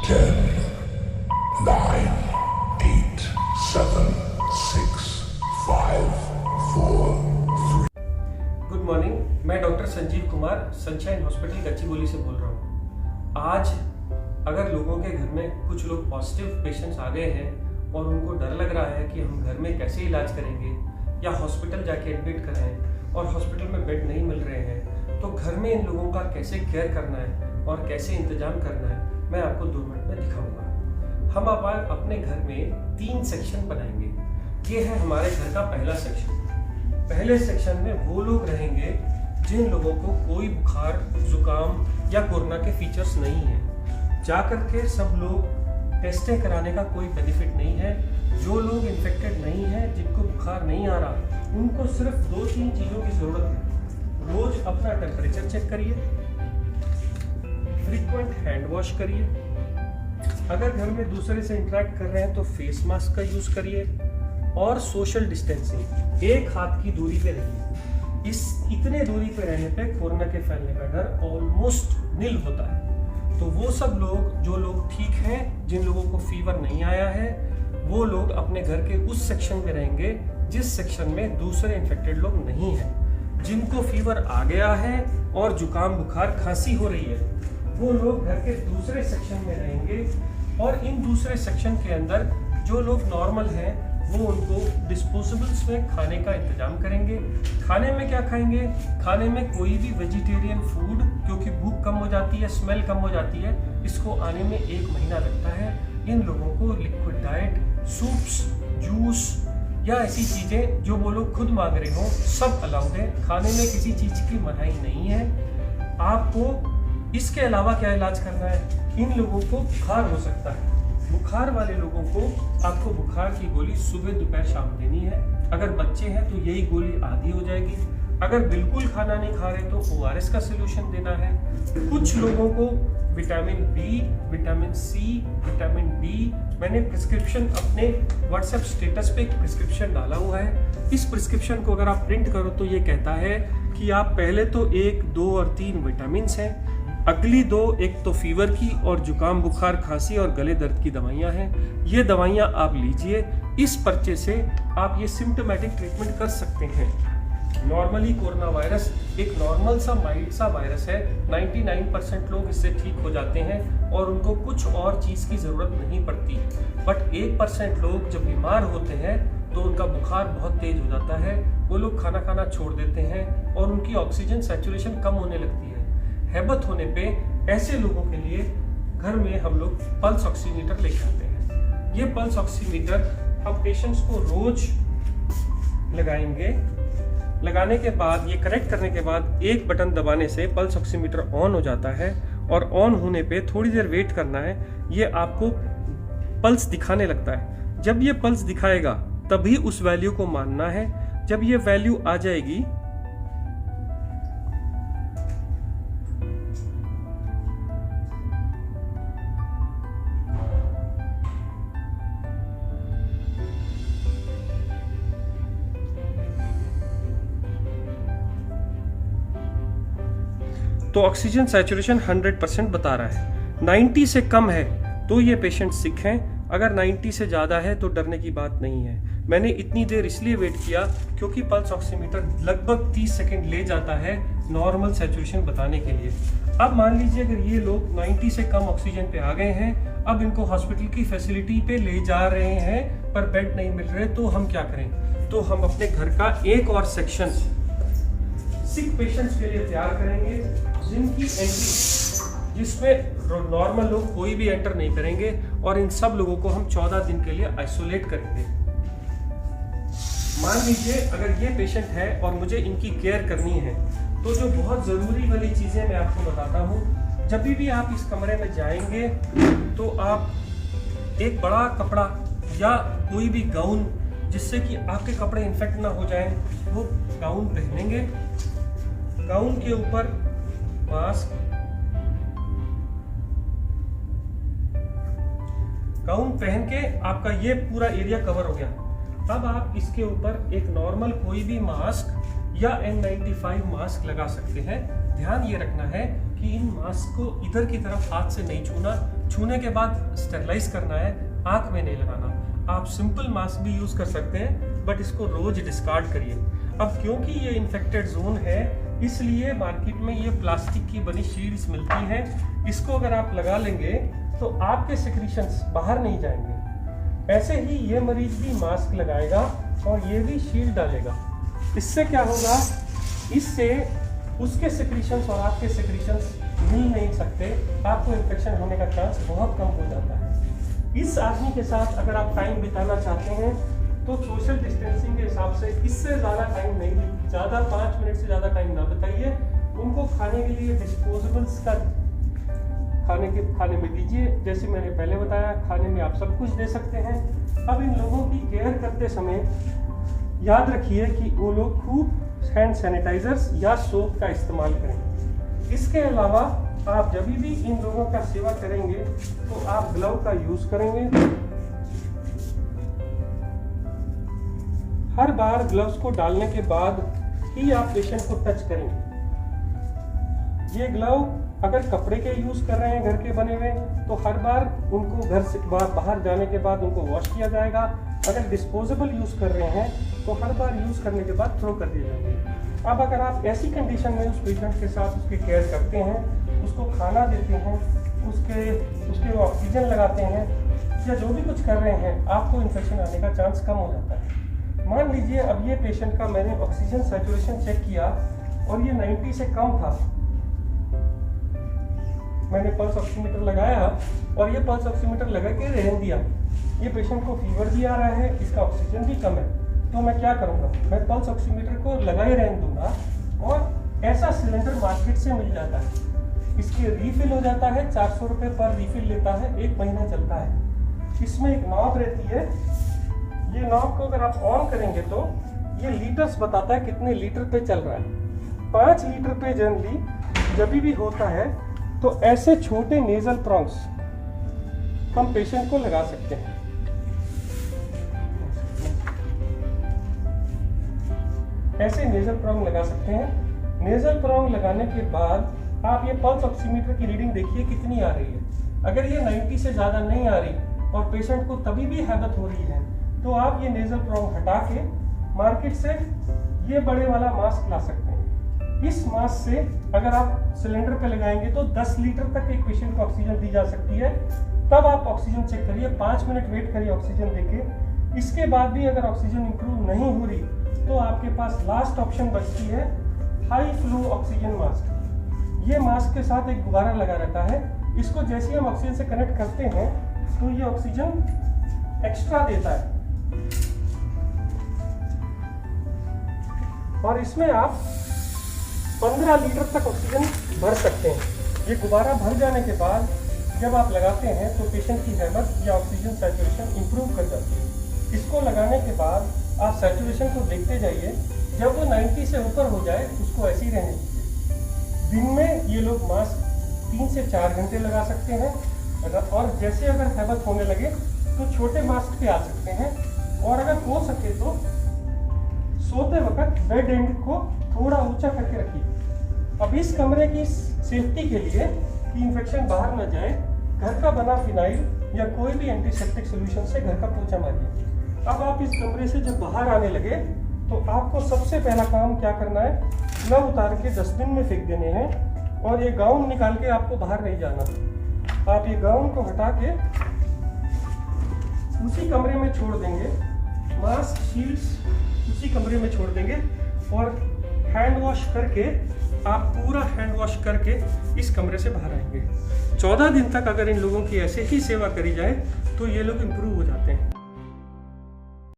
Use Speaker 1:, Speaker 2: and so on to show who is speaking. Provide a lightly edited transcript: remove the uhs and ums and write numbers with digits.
Speaker 1: 10, 9, 8, 7, 6, 5, 4, 3.
Speaker 2: Good morning. मैं doctor Sanjeev Kumar sunshine hospital Gachibowli से बोल रहा हूँ। आज अगर लोगों के घर में कुछ लोग पॉजिटिव पेशेंट्स आ गए हैं और उनको डर लग रहा है कि हम घर में कैसे इलाज करेंगे या हॉस्पिटल जाके एडमिट कराएं और हॉस्पिटल में बेड नहीं मिल रहे हैं, तो घर में इन लोगों का कैसे केयर करना है और कैसे इंतजाम करना है मैं आपको 2 मिनट में दिखाऊंगा। हम आप अपने घर में 3 सेक्शन बनाएंगे। ये है हमारे घर का पहला सेक्शन। पहले सेक्शन में वो लोग रहेंगे जिन लोगों को कोई बुखार, जुकाम या कोरोना के फीचर्स नहीं है। जाकर के सब लोग टेस्टें कराने का कोई बेनिफिट नहीं है। जो लोग इन्फेक्टेड नहीं है, जिनको बुखार नहीं आ रहा, उनको सिर्फ 2-3 चीज़ों की ज़रूरत है। रोज अपना टेम्परेचर चेक करिए, फ्रीक्वेंट हैंड वॉश करिए, अगर घर में दूसरे से इंटरेक्ट कर रहे हैं तो फेस मास्क का यूज़ करिए और सोशल डिस्टेंसिंग, 1 हाथ की दूरी पे रहिए। इतने दूरी पे रहने पे कोरोना के फैलने का डर ऑलमोस्ट निल होता है। तो वो सब लोग, जो लोग ठीक हैं, जिन लोगों को फीवर नहीं आया है, वो लोग अपने घर के उस सेक्शन में रहेंगे जिस सेक्शन में दूसरे इन्फेक्टेड लोग नहीं हैं। जिनको फीवर आ गया है और जुकाम, बुखार, खांसी हो रही है, वो लोग घर के दूसरे सेक्शन में रहेंगे। और इन दूसरे सेक्शन के अंदर जो लोग नॉर्मल हैं वो उनको डिस्पोजेबल्स में खाने का इंतजाम करेंगे। खाने में क्या खाएंगे? खाने में कोई भी वेजिटेरियन फूड, क्योंकि भूख कम हो जाती है, स्मेल कम हो जाती है, इसको आने में 1 महीना लगता है। इन लोगों को लिक्विड डाइट, सूप्स, जूस या ऐसी चीज़ें जो वो लोग खुद मांग रहे हो, सब अलाउड है। खाने में किसी चीज़ की मनाही नहीं है। आपको इसके अलावा क्या इलाज करना है? इन लोगों को बुखार हो सकता है। बुखार वाले लोगों को आपको बुखार की गोली सुबह, दोपहर, शाम देनी है। अगर बच्चे हैं तो यही गोली आधी हो जाएगी। अगर बिल्कुल खाना नहीं खा रहे तो ORS का सोल्यूशन देना है। कुछ लोगों को vitamin B, vitamin C, vitamin D, मैंने प्रिस्क्रिप्शन अपने व्हाट्सएप स्टेटस पे एक प्रिस्क्रिप्शन डाला हुआ है। इस प्रिस्क्रिप्शन को अगर आप प्रिंट करो तो ये कहता है कि आप पहले तो 1, 2 और 3 विटामिन हैं, अगली 2, एक तो फीवर की और जुकाम, बुखार, खांसी और गले दर्द की दवाइयाँ हैं। ये दवाइयाँ आप लीजिए। इस पर्चे से आप ये सिम्टोमेटिक ट्रीटमेंट कर सकते हैं। नॉर्मली कोरोना वायरस एक नॉर्मल सा माइल्ड सा वायरस है। 99% लोग इससे ठीक हो जाते हैं और उनको कुछ और चीज़ की ज़रूरत नहीं पड़ती। बट 1% लोग जब बीमार होते हैं तो उनका बुखार बहुत तेज हो जाता है। वो लोग खाना खाना छोड़ देते हैं और उनकी ऑक्सीजन सैचुरेशन कम होने लगती है। हैबत होने पे ऐसे लोगों के लिए घर में हम लोग पल्स ऑक्सीमीटर लेके आते हैं। ये पल्स ऑक्सीमीटर हम पेशेंट्स को रोज लगाएंगे। लगाने के बाद, ये कनेक्ट करने के बाद, एक बटन दबाने से पल्स ऑक्सीमीटर ऑन हो जाता है और ऑन होने पे थोड़ी देर वेट करना है। ये आपको पल्स दिखाने लगता है। जब ये पल्स दिखाएगा तभी उस वैल्यू को मानना है। जब ये वैल्यू आ जाएगी तो ऑक्सीजन सैचुरेशन 100% बता रहा है। 90 से कम है तो ये पेशेंट सिक हैं। अगर 90 से ज़्यादा है तो डरने की बात नहीं है। मैंने इतनी देर इसलिए वेट किया क्योंकि पल्स ऑक्सीमीटर लगभग 30 सेकंड ले जाता है नॉर्मल सैचुरेशन बताने के लिए। अब मान लीजिए अगर ये लोग 90 से कम ऑक्सीजन पे आ गए हैं, अब इनको हॉस्पिटल की फैसिलिटी पे ले जा रहे हैं पर बेड नहीं मिल रहे, तो हम क्या करें? तो हम अपने घर का एक और सेक्शन सिक पेशेंट्स के लिए तैयार करेंगे, जिनकी एंट्री, जिसमें नॉर्मल लोग कोई भी एंटर नहीं करेंगे, और इन सब लोगों को हम 14 दिन के लिए आइसोलेट करेंगे। मान लीजिए अगर ये पेशेंट है और मुझे इनकी केयर करनी है, तो जो बहुत ज़रूरी वाली चीज़ें मैं आपको बताता हूँ। जब भी आप इस कमरे में जाएंगे तो आप एक बड़ा कपड़ा या कोई भी गाउन, जिससे कि आपके कपड़े इन्फेक्ट ना हो जाएं, वो गाउन पहनेंगे। गाउन के ऊपर मास्क, गाउन पहन के आपका ये पूरा एरिया कवर हो गया। अब आप इसके ऊपर एक नॉर्मल कोई भी मास्क या N95 मास्क लगा सकते हैं। ध्यान ये रखना है कि इन मास्क को इधर की तरफ हाथ से नहीं छूना, छूने के बाद स्टेरलाइज करना है, आंख में नहीं लगाना। आप सिंपल मास्क भी यूज कर सकते हैं, बट इसको रोज डिस्कार्ड करिए। अब क्योंकि ये इन्फेक्टेड जोन है, इसलिए मार्केट में ये प्लास्टिक की बनी शील्ड्स मिलती हैं। इसको अगर आप लगा लेंगे तो आपके सिक्रीशंस बाहर नहीं जाएंगे। ऐसे ही ये मरीज भी मास्क लगाएगा और ये भी शील्ड डालेगा। इससे क्या होगा, इससे उसके सिक्रीशंस और आपके सिक्रीशंस मिल नहीं सकते, आपको इन्फेक्शन होने का चांस बहुत कम हो जाता है। इस आदमी के साथ अगर आप टाइम बिताना चाहते हैं तो सोशल डिस्टेंसिंग के हिसाब से इससे ज़्यादा टाइम नहीं, ज़्यादा 5 मिनट से ज़्यादा टाइम ना बताइए। उनको खाने के लिए डिस्पोजेबल्स का खाने में दीजिए। जैसे मैंने पहले बताया, खाने में आप सब कुछ दे सकते हैं। अब इन लोगों की केयर करते समय याद रखिए कि वो लोग खूब हैंड सैनिटाइजर्स या सोप का इस्तेमाल करें। इसके अलावा आप जब भी इन लोगों का सेवा करेंगे तो आप ग्लव का यूज करेंगे। हर बार ग्लव्स को डालने के बाद ही आप पेशेंट को टच करेंगे। ये ग्लव अगर कपड़े के यूज कर रहे हैं घर के बने हुए, तो हर बार उनको घर से बाहर जाने के बाद उनको वॉश किया जाएगा। अगर डिस्पोजेबल यूज कर रहे हैं तो हर बार यूज करने के बाद थ्रो कर दिए जाएंगे। अब अगर आप ऐसी कंडीशन में उस पेशेंट के साथ उसकी केयर करते हैं, उसको खाना देते हैं, उसके ऑक्सीजन लगाते हैं या जो भी कुछ कर रहे हैं, आपको इन्फेक्शन आने का चांस कम हो जाता है। मान लीजिए अब ये पेशेंट का मैंने ऑक्सीजन सैचुरेशन चेक किया और ये 90 से कम था। मैंने पल्स ऑक्सीमीटर लगाया और ये पल्स ऑक्सीमीटर लगा के रहने दिया। ये पेशेंट को फीवर भी आ रहा है, इसका ऑक्सीजन भी कम है, तो मैं क्या करूँगा, मैं पल्स ऑक्सीमीटर को लगा ही रहने दूंगा। और ऐसा सिलेंडर मार्केट से मिल जाता है, इसके रीफिल हो जाता है, 400 रुपये पर रीफिल लेता है, 1 महीना चलता है। इसमें एक नॉब रहती है, ये नॉब को अगर आप ऑन करेंगे तो ये लीटर्स बताता है कितने लीटर पे चल रहा है। 5 लीटर पे जनरली जब भी होता है तो ऐसे छोटे नेजल प्रॉन्ग्स हम पेशेंट को लगा सकते हैं। ऐसे नेजल प्रॉन्ग लगा सकते हैं। नेजल प्रॉन्ग लगाने के बाद आप ये पल्स ऑक्सीमीटर की रीडिंग देखिए कितनी आ रही है। अगर ये 90 से ज़्यादा नहीं आ रही और पेशेंट को तभी भी हैबत हो रही है, तो आप ये नेजल प्रॉन्ग हटा के मार्केट से ये बड़े वाला मास्क ला सकते हैं। इस मास्क से अगर आप सिलेंडर पे लगाएंगे तो 10 लीटर तक एक पेशेंट को ऑक्सीजन दी जा सकती है। तब आप ऑक्सीजन चेक करिए, 5 मिनट वेट करिए ऑक्सीजन देके। इसके बाद भी अगर ऑक्सीजन इंप्रूव नहीं हो रही तो आपके पास लास्ट ऑप्शन बचती है हाई फ्लो ऑक्सीजन मास्क। ये मास्क के साथ एक गुब्बारा लगा रहता है, इसको जैसे हम ऑक्सीजन से कनेक्ट करते हैं तो ये ऑक्सीजन एक्स्ट्रा देता है और इसमें आप 15 लीटर तक ऑक्सीजन भर सकते हैं। ये गुब्बारा भर जाने के बाद जब आप लगाते हैं तो पेशेंट की हैबत या ऑक्सीजन सैचुरेशन इंप्रूव कर जाती है। इसको लगाने के बाद आप सैचुरेशन को देखते जाइए, जब वो 90 से ऊपर हो जाए उसको ऐसे ही रहने दीजिए। दिन में ये लोग मास्क 3 से 4 घंटे लगा सकते हैं और जैसे अगर हैबत होने लगे तो छोटे मास्क पे आ सकते हैं। और अगर हो सके तो सोते वक्त बेड एंड को थोड़ा ऊंचा करके रखिए। अब इस कमरे की सेफ्टी के लिए कि इन्फेक्शन बाहर न जाए, घर का बना फिनाइल या कोई भी एंटीसेप्टिक सोल्यूशन से घर का पोछा मारिए। अब आप इस कमरे से जब बाहर आने लगे तो आपको सबसे पहला काम क्या करना है, ग्लव उतार के डस्टबिन में फेंक देने हैं और ये गाउन निकाल के आपको बाहर नहीं जाना। आप ये गाउन को हटा के उसी कमरे में छोड़ देंगे, मास्क शील्ड्स उसी कमरे में छोड़ देंगे और हैंड वॉश करके आप पूरा हैंड वॉश करके इस कमरे से बाहर आएंगे। 14 दिन तक अगर इन लोगों की ऐसे ही सेवा करी जाए तो ये लोग इम्प्रूव हो जाते हैं।